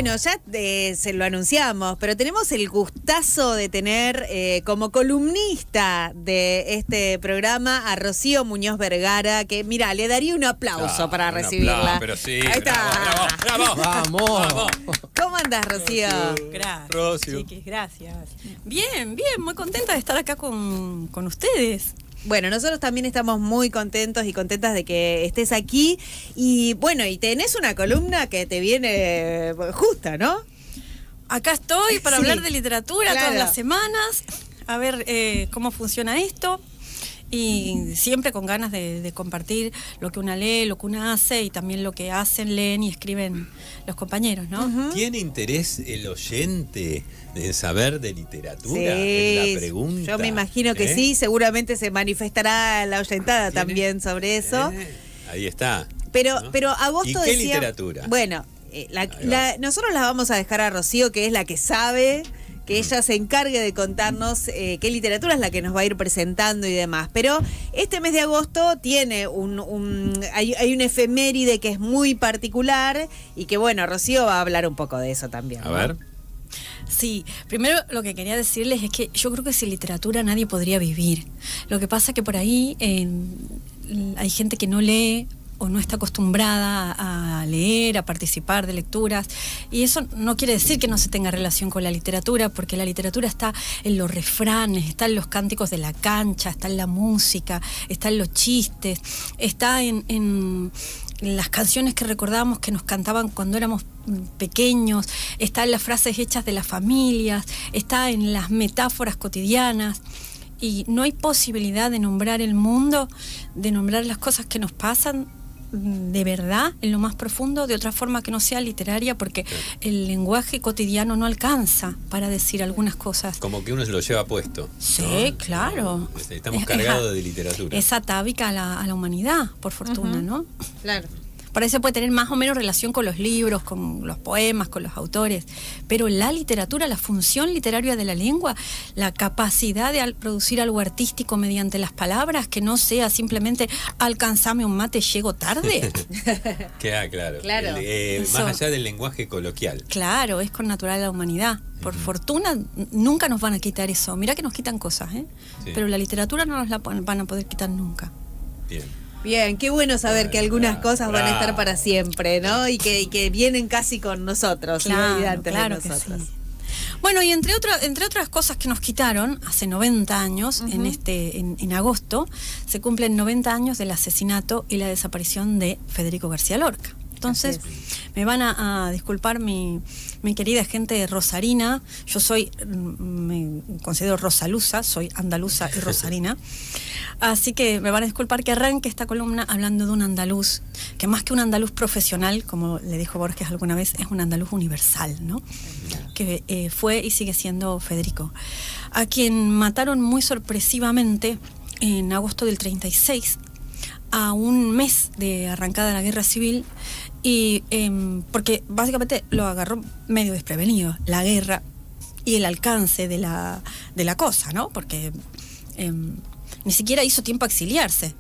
Bueno, ya se lo anunciamos, pero tenemos el gustazo de tener como columnista de este programa a Rocío Muñoz Vergara, que mira, le daría un aplauso para recibirla. Pero sí, ahí está. Bravo. Vamos. ¿Cómo andás, Rocío? Gracias, Rocío. chiquis, gracias. Bien, muy contenta de estar acá con ustedes. Bueno, nosotros también estamos muy contentos y contentas de que estés aquí. Y bueno, y tenés una columna que te viene justa, ¿no? Acá estoy para Sí, hablar de literatura claro. todas las semanas, a ver cómo funciona esto. Y siempre con ganas de compartir lo que una lee, lo que una hace y también lo que hacen, leen y escriben los compañeros, ¿no? ¿Tiene interés el oyente de saber de literatura? Sí, Es la pregunta. yo me imagino que sí, seguramente se manifestará la oyentada también sobre eso. Ahí está. Pero, ¿no? pero agosto ¿Y qué decía, literatura? Bueno, nosotros la vamos a dejar a Rocío, que es la que sabe, que ella se encargue de contarnos qué literatura es la que nos va a ir presentando y demás. Pero este mes de agosto tiene hay una efeméride que es muy particular y que, bueno, Rocío va a hablar un poco de eso también. A ver. Sí, primero lo que quería decirles es que yo creo que sin literatura nadie podría vivir. Lo que pasa que por ahí hay gente que no lee o no está acostumbrada a leer, a participar de lecturas, y eso no quiere decir que no se tenga relación con la literatura, porque la literatura está en los refranes, está en los cánticos de la cancha, está en la música, está en los chistes, está en las canciones que recordábamos que nos cantaban cuando éramos pequeños, está en las frases hechas de las familias, está en las metáforas cotidianas. Y no hay posibilidad de nombrar el mundo, de nombrar las cosas que nos pasan de verdad, en lo más profundo, de otra forma que no sea literaria, porque el lenguaje cotidiano no alcanza para decir algunas cosas. Como que uno se lo lleva puesto. Sí, ¿no? claro. Estamos cargados de literatura. Es atávica a la humanidad, por fortuna, ¿no? Claro. Por eso puede tener más o menos relación con los libros, con los poemas, con los autores. Pero la literatura, la función literaria de la lengua, la capacidad de producir algo artístico mediante las palabras, que no sea simplemente alcanzame un mate, llego tarde. Queda claro. Claro. Más allá del lenguaje coloquial. Claro, es con natural a la humanidad. Por fortuna, nunca nos van a quitar eso. Mirá que nos quitan cosas, ¿eh? Sí. Pero la literatura no nos la van a poder quitar nunca. Bien. Bien, qué bueno saber que algunas cosas van a estar para siempre, ¿no? Y que vienen casi con nosotros, Claro, y antes claro de que nosotros. sí. Bueno, y entre otras cosas que nos quitaron, hace 90 años, en agosto, se cumplen 90 años del asesinato y la desaparición de Federico García Lorca. Entonces, me van a disculpar mi querida gente rosarina. Yo me considero rosaluza, soy andaluza y rosarina. Así que me van a disculpar que arranque esta columna hablando de un andaluz, que más que un andaluz profesional, como le dijo Borges alguna vez, es un andaluz universal, ¿no? Que fue y sigue siendo Federico, a quien mataron muy sorpresivamente en agosto del 36, a un mes de arrancada la guerra civil, y porque básicamente lo agarró medio desprevenido la guerra y el alcance de la cosa, ¿no? Porque ni siquiera hizo tiempo a exiliarse,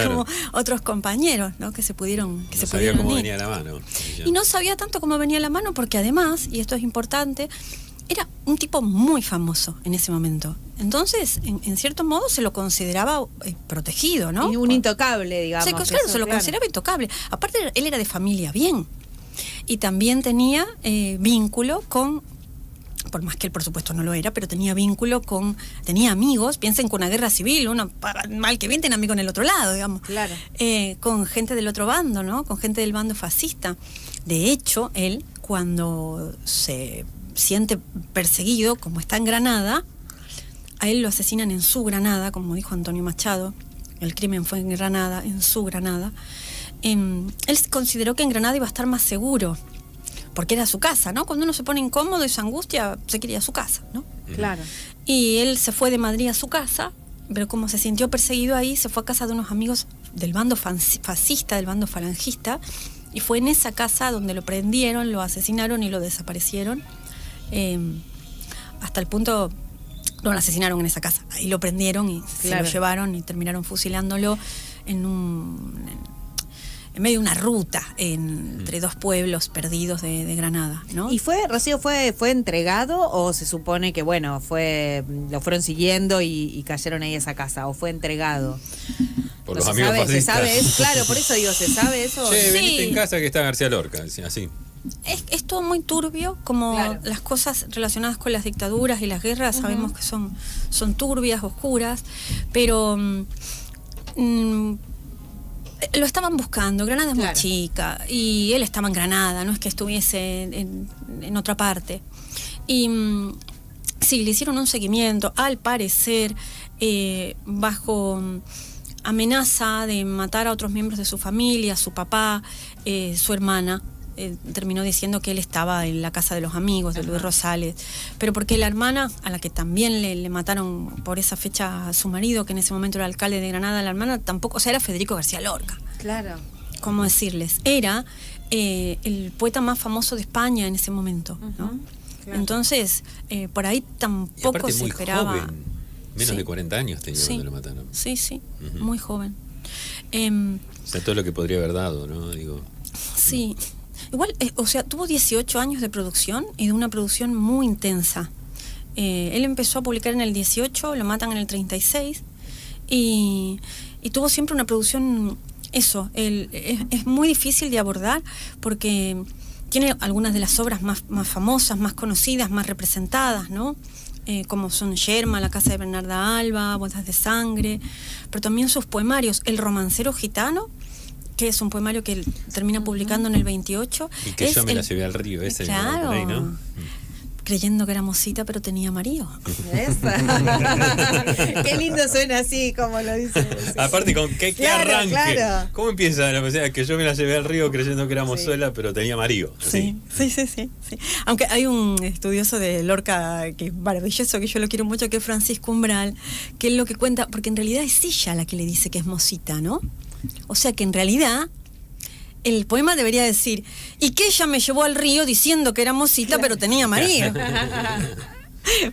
como otros compañeros, ¿no? Que se pudieron No sabía cómo unir. venía la mano. Y no sabía tanto cómo venía la mano, porque además, y esto es importante, era un tipo muy famoso en ese momento. Entonces, en cierto modo, se lo consideraba protegido, ¿no? Y un intocable, digamos. Se lo consideraba intocable. Aparte, él era de familia bien. Y también tenía vínculo con, por más que él por supuesto no lo era, pero tenía amigos. Piensen que una guerra civil, uno mal que bien tiene amigos en el otro lado, digamos. Claro. Con gente del otro bando, ¿no? Con gente del bando fascista. De hecho, él, cuando se siente perseguido, como está en Granada, a él lo asesinan en su Granada, como dijo Antonio Machado. El crimen fue en Granada, en su Granada. Él consideró que en Granada iba a estar más seguro, porque era su casa, ¿no? Cuando uno se pone incómodo y se angustia, se quiere ir a su casa, ¿no? Claro. Y él se fue de Madrid a su casa, pero como se sintió perseguido ahí, se fue a casa de unos amigos del bando fascista, del bando falangista, y fue en esa casa donde lo prendieron, lo asesinaron y lo desaparecieron, hasta el punto... No, lo asesinaron en esa casa, ahí lo prendieron y se lo llevaron y terminaron fusilándolo en en medio de una ruta entre dos pueblos perdidos de Granada, ¿no? ¿Y Rocío, fue entregado o se supone que, bueno, lo fueron siguiendo y cayeron ahí a esa casa? ¿O fue entregado? Por No los se amigos sabe, fascistas. ¿se sabe eso? Claro, por eso digo, ¿se sabe eso? Che, venite Sí. en casa que está García Lorca, así. Es todo muy turbio, como Claro. las cosas relacionadas con las dictaduras y las guerras, sabemos que son turbias, oscuras, pero lo estaban buscando. Granada es Claro. muy chica y él estaba en Granada, no es que estuviese en otra parte. Y sí, le hicieron un seguimiento, al parecer, bajo amenaza de matar a otros miembros de su familia, su papá, su hermana. Terminó diciendo que él estaba en la casa de los amigos de Luis Rosales, pero porque la hermana, a la que también le mataron por esa fecha a su marido, que en ese momento era alcalde de Granada, la hermana tampoco, o sea, era Federico García Lorca. Claro. ¿Cómo decirles? Era el poeta más famoso de España en ese momento, ¿no? Claro. Entonces, por ahí Y tampoco aparte se muy esperaba. joven, menos Sí. de 40 años tenía Sí. cuando lo mataron. Sí, Ujú. muy joven. O sea, todo lo que podría haber dado, ¿no? Digo, Sí, igual, o sea, tuvo 18 años de producción y de una producción muy intensa. Él empezó a publicar en el 18, lo matan en el 36 y tuvo siempre una producción, es muy difícil de abordar porque tiene algunas de las obras más famosas, más conocidas, más representadas, ¿no? Como son Yerma, La casa de Bernarda Alba, Bodas de sangre, pero también sus poemarios, El romancero gitano, que es un poemario que él termina publicando en el 28. y que yo me la llevé al río, ese Claro, por ahí, ¿no? creyendo que era mosita, pero tenía marido. Esa. Qué lindo suena así, como lo dice. Aparte, ¿con qué Claro, arranque? claro. ¿Cómo empieza? O sea, que yo me la llevé al río creyendo que era mozuela, pero tenía marido. Sí. Aunque hay un estudioso de Lorca que es maravilloso, que yo lo quiero mucho, que es Francisco Umbral, que es lo que cuenta, porque en realidad es ella la que le dice que es mosita, ¿no? O sea que en realidad el poema debería decir, y que ella me llevó al río diciendo que era mosita, pero tenía marido.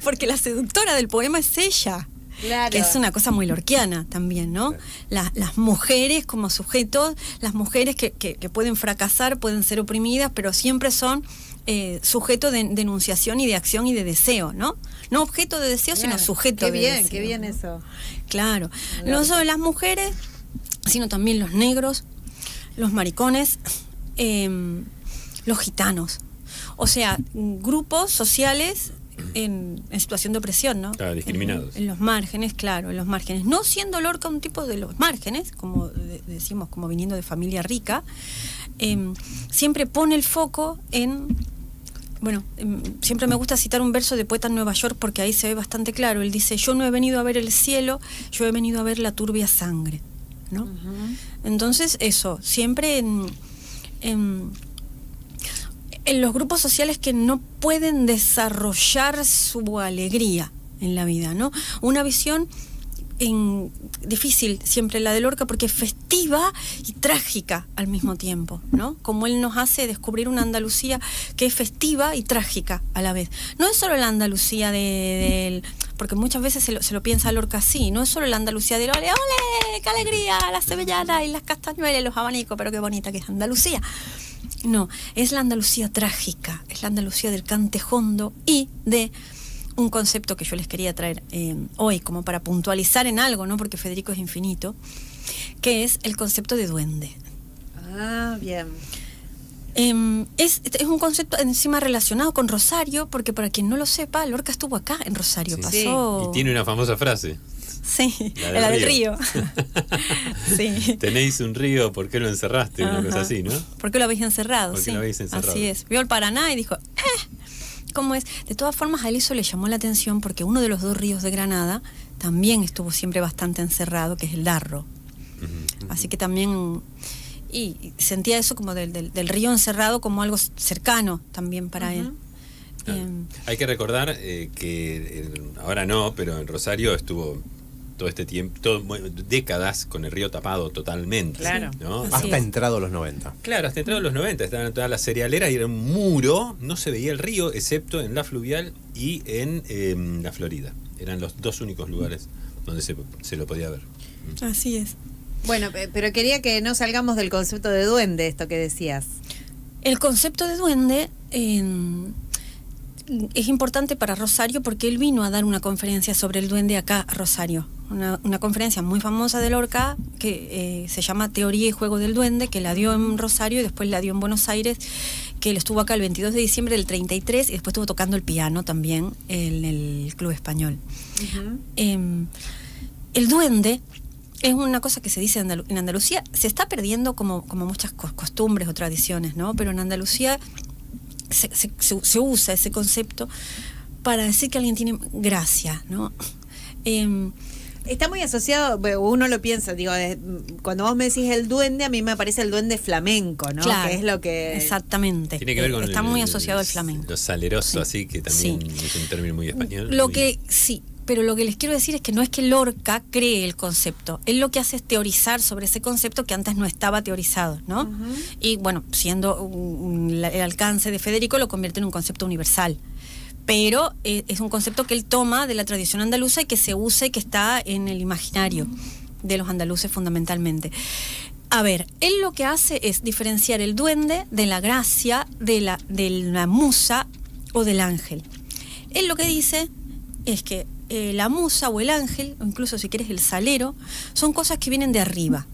Porque la seductora del poema es ella. Claro. Que es una cosa muy lorquiana también, ¿no? Las mujeres como sujetos, las mujeres que pueden fracasar, pueden ser oprimidas, pero siempre son sujeto de enunciación y de acción y de deseo, ¿no? No objeto de deseo, Claro. sino sujeto de deseo. Qué bien eso. Claro. No solo las mujeres, sino también los negros, los maricones, los gitanos. O sea, grupos sociales en situación de opresión, ¿no? Claro, discriminados. En los márgenes, claro, en los márgenes. No siendo Lorca un tipo de los márgenes, como decimos, como viniendo de familia rica, siempre pone el foco en... Bueno, siempre me gusta citar un verso de Poeta en Nueva York porque ahí se ve bastante claro. Él dice, yo no he venido a ver el cielo, yo he venido a ver la turbia sangre, ¿no? Entonces, eso, siempre en los grupos sociales que no pueden desarrollar su alegría en la vida, ¿no? Una visión difícil siempre la de Lorca porque es festiva y trágica al mismo tiempo, ¿no? Como él nos hace descubrir una Andalucía que es festiva y trágica a la vez. No es solo la Andalucía porque muchas veces se lo piensa Lorca así, no es solo la Andalucía del ole, ole, qué alegría, las sevillanas y las castañuelas y los abanicos, pero qué bonita que es Andalucía. No, es la Andalucía trágica, es la Andalucía del cante hondo y de un concepto que yo les quería traer hoy como para puntualizar en algo, ¿no? Porque Federico es infinito, que es el concepto de duende. Ah, bien. Es un concepto encima relacionado con Rosario, porque para quien no lo sepa, Lorca estuvo acá en Rosario, Sí. pasó... Y tiene una famosa frase. Sí, La del del río. Sí. Tenéis un río, ¿por qué lo encerraste? Una cosa así, ¿no? ¿Por qué lo habéis encerrado? ¿Por qué Sí, lo habéis encerrado? así es. Vio el Paraná y dijo, ¿cómo es? De todas formas, a él eso le llamó la atención porque uno de los dos ríos de Granada también estuvo siempre bastante encerrado, que es el Darro. Así que también... Y sentía eso como del río encerrado como algo cercano también para él. Hay que recordar que ahora no, pero en Rosario estuvo todo este tiempo, décadas con el río tapado totalmente. Claro. ¿no? Así Hasta es. entrado los 90. Claro, hasta entrado en los 90, estaban todas las cerealeras y era un muro, no se veía el río, excepto en la Fluvial y en la Florida. Eran los dos únicos lugares donde se lo podía ver. Así es. Bueno, pero quería que no salgamos del concepto de duende, esto que decías. El concepto de duende es importante para Rosario porque él vino a dar una conferencia sobre el duende acá a Rosario. Una conferencia muy famosa de Lorca que se llama Teoría y Juego del Duende, que la dio en Rosario y después la dio en Buenos Aires, que él estuvo acá el 22 de diciembre del 33 y después estuvo tocando el piano también en el Club Español. El duende es una cosa que se dice en Andalucía, se está perdiendo como muchas costumbres o tradiciones, ¿no? Pero en Andalucía se usa ese concepto para decir que alguien tiene gracia, ¿no? Está muy asociado, uno lo piensa, digo, cuando vos me decís el duende, a mí me parece el duende flamenco, ¿no? Claro, que es lo que... Exactamente. Tiene que ver con está muy asociado al flamenco. Lo saleroso, Sí. así, que también es un término muy español. Sí, pero lo que les quiero decir es que no es que Lorca cree el concepto, él lo que hace es teorizar sobre ese concepto que antes no estaba teorizado, ¿no? Y bueno, siendo el alcance de Federico lo convierte en un concepto universal. Pero es un concepto que él toma de la tradición andaluza y que se usa y que está en el imaginario de los andaluces fundamentalmente. A ver, él lo que hace es diferenciar el duende de la gracia, de la musa o del ángel. Él lo que dice es que la musa o el ángel, o incluso si quieres el salero, son cosas que vienen de arriba.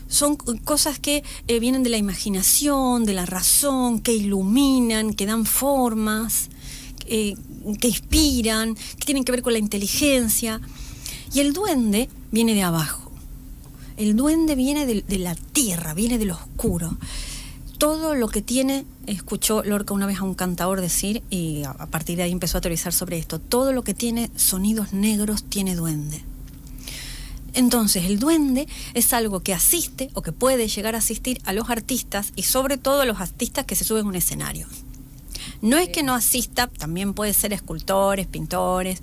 Son cosas que vienen de la imaginación, de la razón, que iluminan, que dan formas, que inspiran, que tienen que ver con la inteligencia. Y el duende viene de abajo. El duende viene de la tierra, viene de lo oscuro. Todo lo que tiene, escuchó Lorca una vez a un cantador decir, y a partir de ahí empezó a teorizar sobre esto, todo lo que tiene sonidos negros tiene duende. Entonces el duende es algo que asiste o que puede llegar a asistir a los artistas y sobre todo a los artistas que se suben a un escenario. No es que no asista, también puede ser escultores, pintores,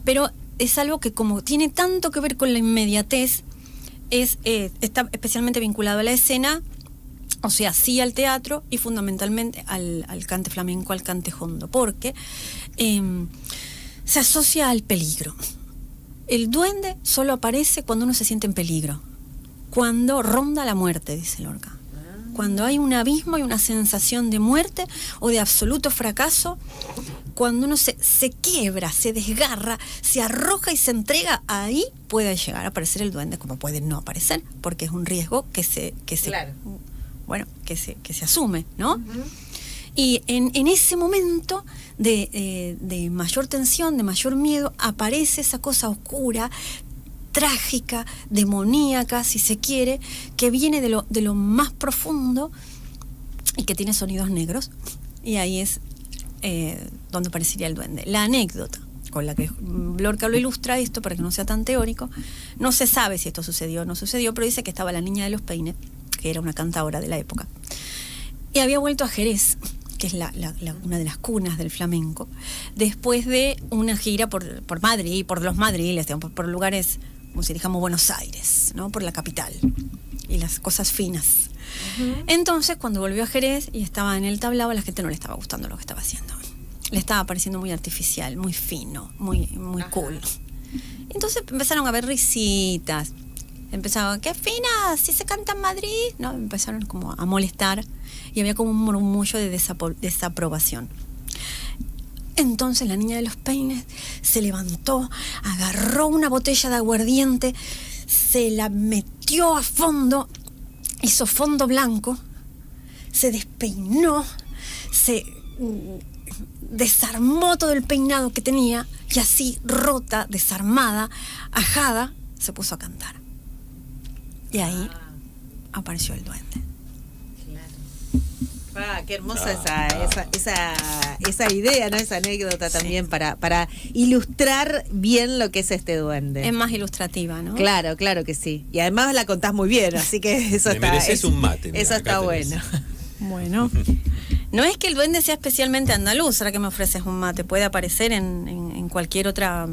pero es algo que como tiene tanto que ver con la inmediatez, está especialmente vinculado a la escena, o sea, sí al teatro y fundamentalmente al cante flamenco, al cante jondo, porque se asocia al peligro. El duende solo aparece cuando uno se siente en peligro, cuando ronda la muerte, dice Lorca. Cuando hay un abismo y una sensación de muerte o de absoluto fracaso, cuando uno se quiebra, se desgarra, se arroja y se entrega, ahí puede llegar a aparecer el duende, como puede no aparecer, porque es un riesgo que se asume, ¿no? Y en ese momento de mayor tensión, de mayor miedo, aparece esa cosa oscura, trágica, demoníaca, si se quiere, que viene de lo más profundo y que tiene sonidos negros. Y ahí es donde aparecería el duende. La anécdota con la que Lorca lo ilustra esto, para que no sea tan teórico, no se sabe si esto sucedió o no sucedió, pero dice que estaba la Niña de los Peines, que era una cantadora de la época, y había vuelto a Jerez, que es una de las cunas del flamenco, después de una gira por Madrid, por los madriles, digamos, por lugares, como si dijéramos Buenos Aires, ¿no? Por la capital y las cosas finas. Entonces, cuando volvió a Jerez y estaba en el tablao, a la gente no le estaba gustando lo que estaba haciendo. Le estaba pareciendo muy artificial, muy fino, muy cool. Entonces empezaron a haber risitas. Empezaban, ¡qué fina! ¿Sí se canta en Madrid? ¿No? Empezaron como a molestar y había como un murmullo de desaprobación. Entonces la Niña de los Peines se levantó, agarró una botella de aguardiente, se la metió a fondo, hizo fondo blanco, se despeinó, se desarmó todo el peinado que tenía y así, rota, desarmada, ajada, se puso a cantar. Y ahí apareció el duende. Qué hermosa esa idea, ¿no? Esa anécdota también para ilustrar bien lo que es este duende. Es más ilustrativa, ¿no? Claro que sí. Y además la contás muy bien, así que eso Me mereces un mate. Eso está bueno. Bueno, no es que el duende sea especialmente andaluz, ahora que me ofreces un mate, puede aparecer en cualquier otra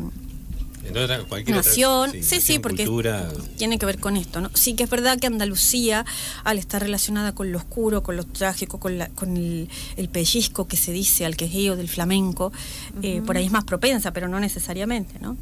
cualquier nación, otra, sí, porque cultura. Tiene que ver con esto, ¿no? Sí que es verdad que Andalucía, al estar relacionada con lo oscuro, con lo trágico, con el pellizco que se dice al quejío del flamenco, por ahí es más propensa, pero no necesariamente, ¿no?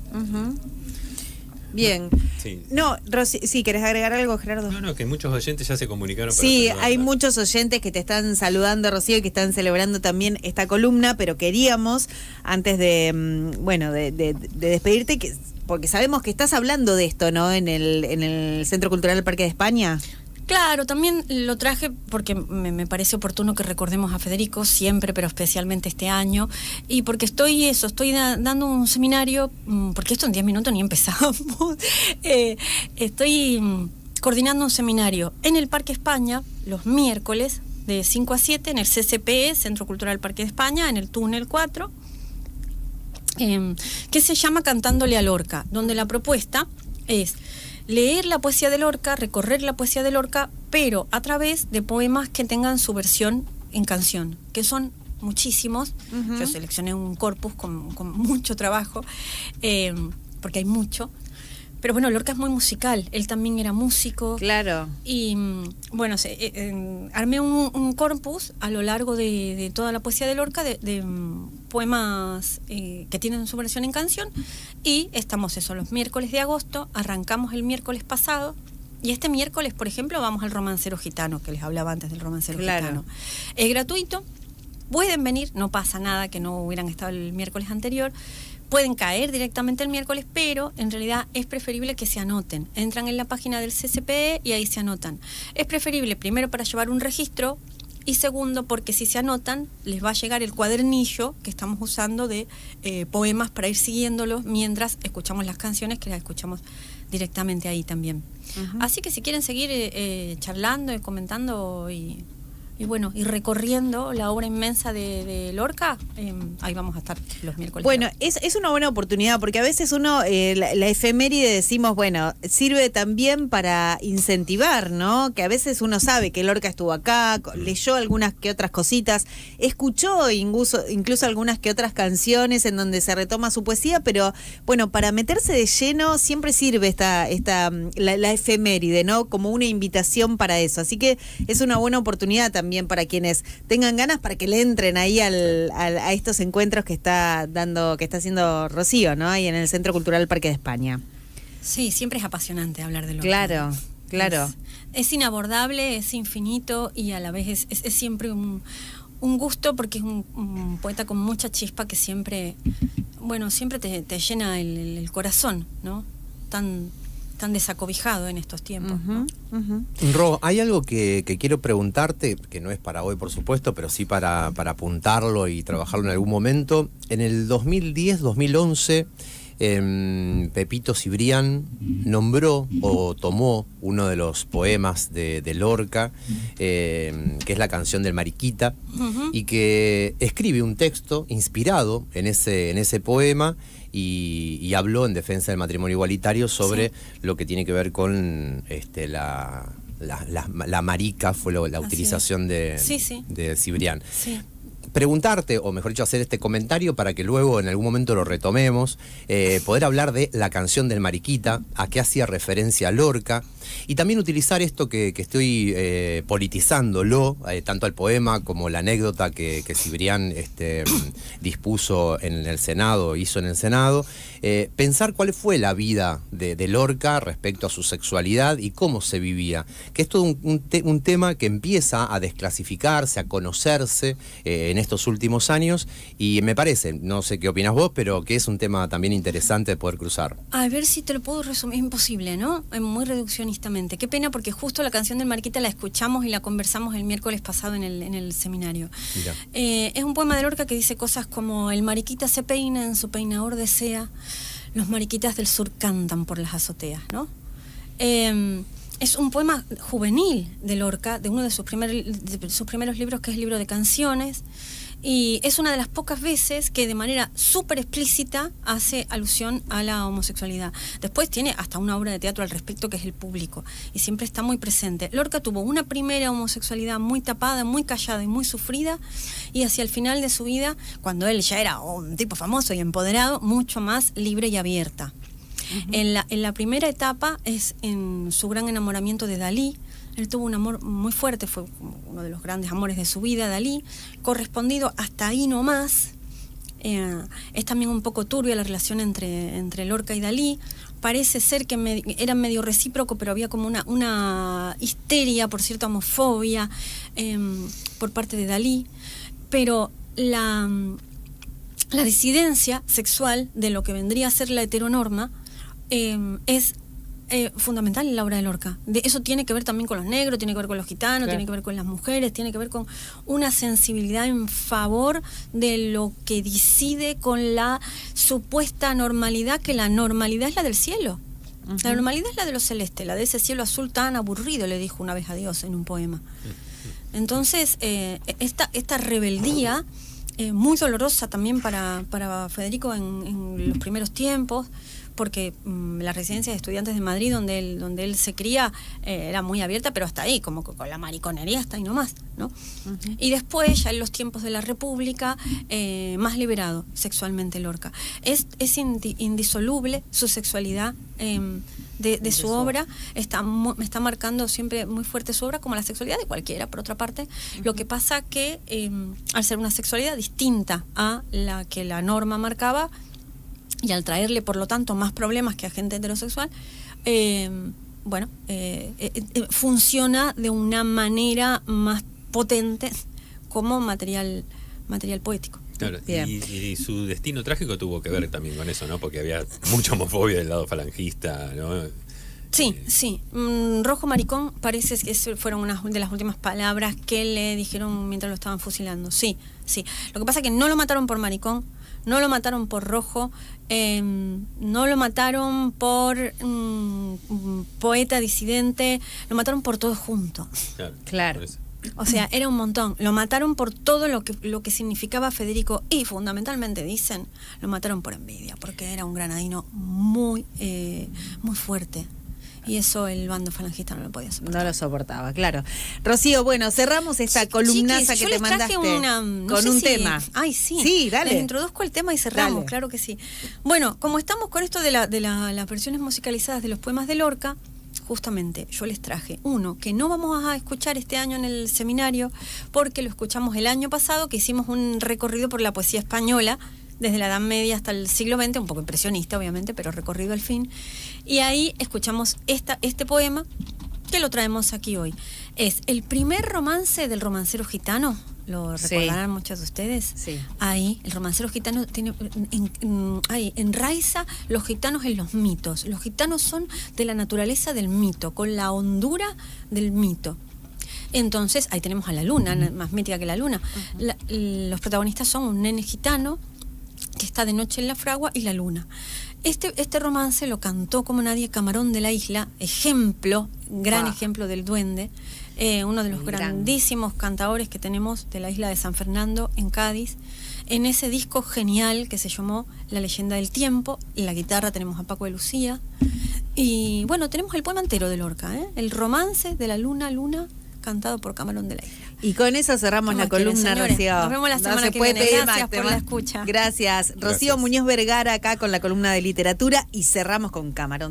Bien. Sí. No, Rosy, sí, ¿querés agregar algo, Gerardo? No, que muchos oyentes ya se comunicaron. Sí, para hay saludarla. muchos oyentes que te están saludando, Rocío, y que están celebrando también esta columna, pero queríamos, antes de, bueno, de despedirte, porque sabemos que estás hablando de esto, ¿no? En el Centro Cultural Parque de España. Claro, también lo traje porque me parece oportuno que recordemos a Federico siempre, pero especialmente este año, y porque estoy dando un seminario, porque esto en 10 minutos ni empezamos, estoy coordinando un seminario en el Parque España los miércoles de 5 a 7 en el CCPE, Centro Cultural Parque de España, en el túnel 4, que se llama Cantándole a Lorca, donde la propuesta es leer la poesía de Lorca, recorrer la poesía de Lorca, pero a través de poemas que tengan su versión en canción, que son muchísimos. Uh-huh. Yo seleccioné un corpus con mucho trabajo, porque hay mucho. Pero bueno, Lorca es muy musical, él también era músico. Claro. Y bueno, armé un corpus a lo largo de toda la poesía de Lorca, de poemas que tienen su versión en canción, y estamos los miércoles de agosto, arrancamos el miércoles pasado, y este miércoles, por ejemplo, vamos al Romancero Gitano, que les hablaba antes del Romancero Gitano. Es gratuito, pueden venir, no pasa nada que no hubieran estado el miércoles anterior, pueden caer directamente el miércoles, pero en realidad es preferible que se anoten. Entran en la página del CCPE y ahí se anotan. Es preferible, primero, para llevar un registro, y segundo, porque si se anotan, les va a llegar el cuadernillo que estamos usando de poemas para ir siguiéndolos mientras escuchamos las canciones, que las escuchamos directamente ahí también. Uh-huh. Así que si quieren seguir charlando y comentando y bueno, y recorriendo la obra inmensa de Lorca, ahí vamos a estar los miércoles. Bueno, es una buena oportunidad, porque a veces uno, la efeméride decimos, bueno, sirve también para incentivar, ¿no? Que a veces uno sabe que Lorca estuvo acá, leyó algunas que otras cositas, escuchó incluso algunas que otras canciones en donde se retoma su poesía, pero bueno, para meterse de lleno siempre sirve la efeméride, ¿no? Como una invitación para eso. Así que es una buena oportunidad también para quienes tengan ganas, para que le entren ahí a estos encuentros que está haciendo Rocío, ¿no? Ahí en el Centro Cultural Parque de España. Sí, siempre es apasionante hablar de Lorca. Claro. Es inabordable, es infinito, y a la vez es siempre un gusto, porque es un poeta con mucha chispa que siempre te llena el corazón, ¿no? Tan desacobijado en estos tiempos. Uh-huh, ¿no? Uh-huh. Ro, hay algo que quiero preguntarte, que no es para hoy, por supuesto, pero sí para apuntarlo y trabajarlo en algún momento. En el 2010-2011, Pepito Cibrián nombró o tomó uno de los poemas de Lorca, que es la canción del Mariquita, uh-huh, y que escribe un texto inspirado en ese poema, y habló en defensa del matrimonio igualitario sobre sí, lo que tiene que ver con la marica, fue la utilización de Cibrián. Sí. Preguntarte, o mejor dicho, hacer este comentario para que luego en algún momento lo retomemos, poder hablar de la canción del Mariquita, a qué hacía referencia Lorca, y también utilizar esto que estoy politizándolo, tanto al poema como la anécdota que Cibrián dispuso en el Senado, hizo en el Senado, pensar cuál fue la vida de Lorca respecto a su sexualidad y cómo se vivía, que es todo un tema que empieza a desclasificarse, a conocerse en estos últimos años, y me parece, no sé qué opinas vos, pero que es un tema también interesante de poder cruzar. A ver si te lo puedo resumir, es imposible, ¿no? Muy reduccionistamente. Qué pena, porque justo la canción del Mariquita la escuchamos y la conversamos el miércoles pasado en el seminario. Es un poema de Lorca que dice cosas como: el mariquita se peina, en su peinador desea, los mariquitas del sur cantan por las azoteas, ¿no? Es un poema juvenil de Lorca, de uno de sus primeros libros, que es el libro de canciones, y es una de las pocas veces que de manera súper explícita hace alusión a la homosexualidad. Después tiene hasta una obra de teatro al respecto, que es El Público, y siempre está muy presente. Lorca tuvo una primera homosexualidad muy tapada, muy callada y muy sufrida, y hacia el final de su vida, cuando él ya era un tipo famoso y empoderado, mucho más libre y abierta. Uh-huh. En la primera etapa es en su gran enamoramiento de Dalí. Él tuvo un amor muy fuerte, fue uno de los grandes amores de su vida, Dalí, correspondido hasta ahí nomás. Es también un poco turbia la relación entre Lorca y Dalí, parece ser que era medio recíproco, pero había como una histeria por cierta homofobia por parte de Dalí, pero la disidencia sexual de lo que vendría a ser la heteronorma es fundamental en la obra de Lorca. Eso tiene que ver también con los negros, tiene que ver con los gitanos, Claro. tiene que ver con las mujeres, tiene que ver con una sensibilidad en favor de lo que decide con la supuesta normalidad, que la normalidad es la del cielo. Ujú. La normalidad es la de lo celeste, la de ese cielo azul tan aburrido, le dijo una vez a Dios en un poema. Entonces, esta rebeldía, muy dolorosa también para Federico en los primeros tiempos, porque la residencia de estudiantes de Madrid, donde él se cría, era muy abierta, pero hasta ahí, como que con la mariconería hasta ahí nomás, ¿no? Ujú. Y después, ya en los tiempos de la República, más liberado sexualmente Lorca. Es indisoluble su sexualidad de su obra, está marcando siempre muy fuerte su obra, como la sexualidad de cualquiera, por otra parte. Lo que pasa que, al ser una sexualidad distinta a la que la norma marcaba, y al traerle, por lo tanto, más problemas que a gente heterosexual, funciona de una manera más potente como material poético. Claro, Bien. y su destino trágico tuvo que ver también con eso, ¿no? Porque había mucha homofobia del lado falangista, ¿no? Sí. Rojo maricón parece que fueron unas de las últimas palabras que le dijeron mientras lo estaban fusilando. Sí. Lo que pasa es que no lo mataron por maricón, no lo mataron por rojo, no lo mataron por poeta disidente, lo mataron por todo junto. Claro. Por eso. O sea, era un montón. Lo mataron por todo lo que significaba Federico, y fundamentalmente, dicen, lo mataron por envidia, porque era un granadino muy fuerte. Y eso el bando falangista no lo podía soportar. No lo soportaba, claro. Rocío, bueno, cerramos esta columnaza Chiquis, que yo te les traje mandaste no con sé un si- tema. Ay, sí. Sí, dale. Les introduzco el tema y cerramos, Dale. claro que sí. Bueno, como estamos con esto de las versiones musicalizadas de los poemas de Lorca, justamente yo les traje uno que no vamos a escuchar este año en el seminario, porque lo escuchamos el año pasado, que hicimos un recorrido por la poesía española, desde la Edad Media hasta el siglo XX, un poco impresionista obviamente, pero recorrido al fin. Y ahí escuchamos este poema que lo traemos aquí hoy. Es el primer romance del romancero gitano, lo Sí. recordarán muchos de ustedes. Sí. Ahí, el romancero gitano enraiza los gitanos en los mitos. Los gitanos son de la naturaleza del mito, con la hondura del mito. Entonces, ahí tenemos a la luna, más mítica que la luna. Los protagonistas son un nene gitano que está de noche en la fragua y la luna. Este romance lo cantó como nadie Camarón de la Isla, gran ejemplo del duende, uno de los grandísimos cantadores que tenemos de la isla de San Fernando, en Cádiz, en ese disco genial que se llamó La leyenda del tiempo. En la guitarra tenemos a Paco de Lucía, y bueno, tenemos el poema entero de Lorca, el romance de la luna, cantado por Camarón de la Isla. Y con eso cerramos ¿Cómo la quieren, columna, señores? Rocío. Nos vemos la No semana se que puede viene. pedir Gracias más, por la escucha. Gracias. Rocío Gracias. Muñoz Vergara acá con la columna de literatura, y cerramos con Camarón de